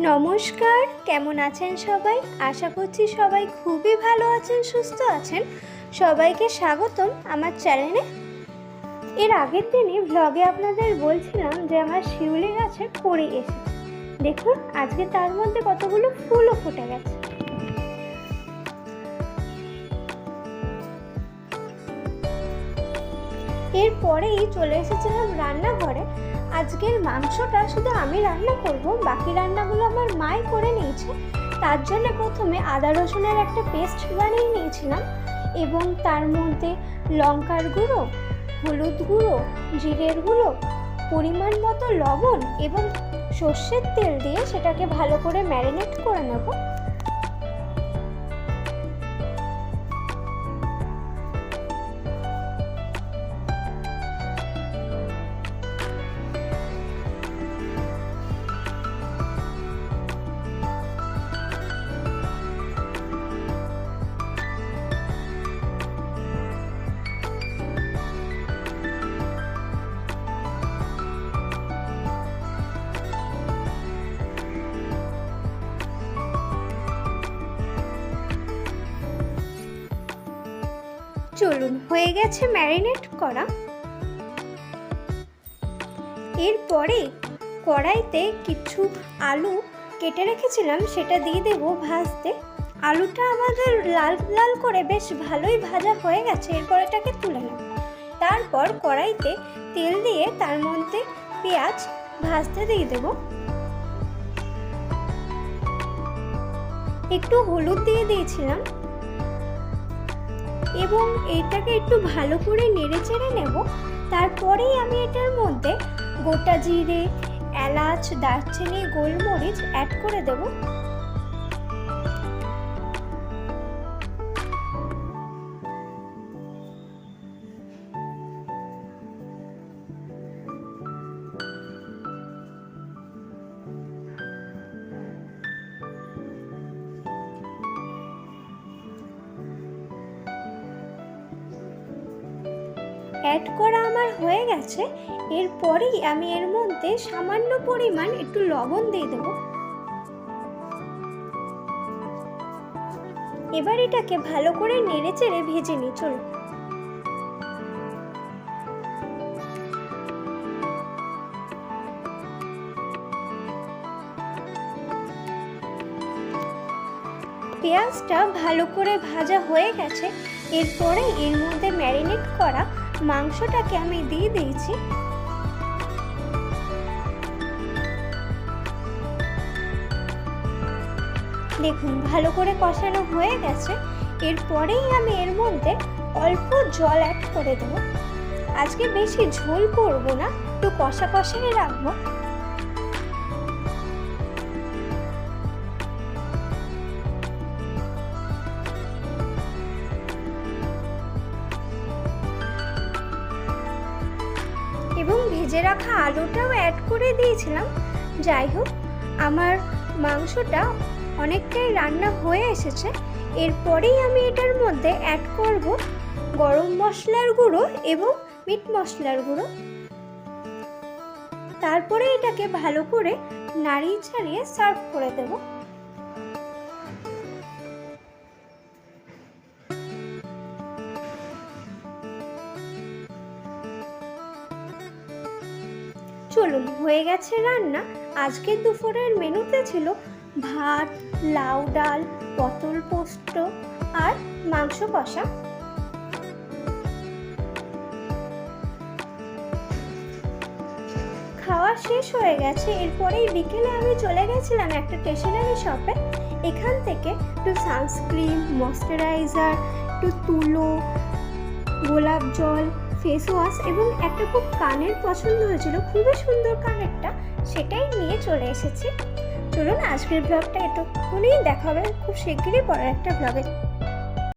নমস্কার, কেমন আছেন সবাই? আশা করছি সবাই খুবই ভালো আছেন, সুস্থ আছেন। সবাইকে স্বাগতম আমার চ্যানেলে। এর আগের দিনই ভ্লগে আপনাদের বলছিলাম যে আমার শিউলি গাছে কুঁড়ি এসেছে। দেখুন আজকে তার মধ্যে কতগুলো ফুলও ফুটে গেছে। এরপরেই চলে এসেছিলাম রান্নাঘরে। আজকের মাংসটা শুধু আমি রান্না করব, বাকি রান্নাগুলো আমার মাই করে নিয়েছে। তার জন্য প্রথমে আদা রসুনের একটা পেস্ট বানিয়ে নিয়েছিলাম এবং তার মধ্যে লঙ্কার গুঁড়ো, হলুদ গুঁড়ো, জিরের গুঁড়ো, পরিমাণ মতো লবণ এবং সর্ষের তেল দিয়ে সেটাকে ভালো করে ম্যারিনেট করে নেব। চলুন, হয়ে গেছে ম্যারিনেট করা। এরপরে কড়াইতে কিছু আলু কেটে রেখেছিলাম, সেটা দিয়ে দেব ভাজতে। আলুটা আমাদের লাল লাল করে বেশ ভালোই ভাজা হয়ে গেছে। এরপর এটাকে তুলে নেব। তারপর কড়াইতে তেল দিয়ে তার মধ্যে পেঁয়াজ ভাজতে দিয়ে দেব। একটু হলুদ দিয়ে দিয়েছিলাম এবং এটাকে একটু ভালো করে নেড়ে চেড়ে নেব। তারপরেই আমি এটার মধ্যে গোটা জিরে, এলাচ, দারচিনি, গোলমরিচ অ্যাড করে দেব। অ্যাড করা আমার হয়ে গেছে। এরপরেই আমি এর মধ্যে সামান্য পরিমাণ একটু লবণ দিয়ে দেব। এবার এটাকে ভালো করে নেড়ে চেড়ে ভেজে নিই। চলুন। পেঁয়াজটা ভালো করে ভাজা হয়ে গেছে। এরপরে এর মধ্যে ম্যারিনেট করা মাংসটাকে আমি দিয়ে দিয়েছি। দেখুন ভালো করে কষানো হয়ে গেছে। এরপরেই আমি এর মধ্যে অল্প জল অ্যাড করে দেব। আজকে বেশি ঝোল করব না, একটু কষা কষাই রাখবো। এবং ভেজে রাখা আলুটাও অ্যাড করে দিয়েছিলাম। যাই হোক, আমার মাংসটা অনেকটাই রান্না হয়ে এসেছে। এরপরেই আমি এটার মধ্যে অ্যাড করব গরম মশলার গুঁড়ো এবং মিট মশলার গুঁড়ো। তারপরে এটাকে ভালো করে নাড়িয়ে ছাড়িয়ে সার্ভ করে দেব। চলুন, হয়ে গেছে রান্না। আজকের দুপুরের মেনুতে ছিল ভাত, লাউ ডাল, পটল পোস্ত আর মাংস কষা। খাওয়া শেষ হয়ে গেছে। এরপরেই বিকেলে আমি চলে গেছিলাম একটা স্টেশনারি শপে। এখান থেকে একটু সানস্ক্রিন, ময়শ্চারাইজার, একটু তুলো, গোলাপ জল, ফেস ওয়াশ এবং একটা খুব কানের পছন্দ হয়েছিল, খুবই সুন্দর কানেরটা, সেটাই নিয়ে চলে এসেছি। চলুন, আজকের ব্লগটা এতক্ষণেই দেখা হবে খুব শিগগিরই পরের একটা ব্লগে।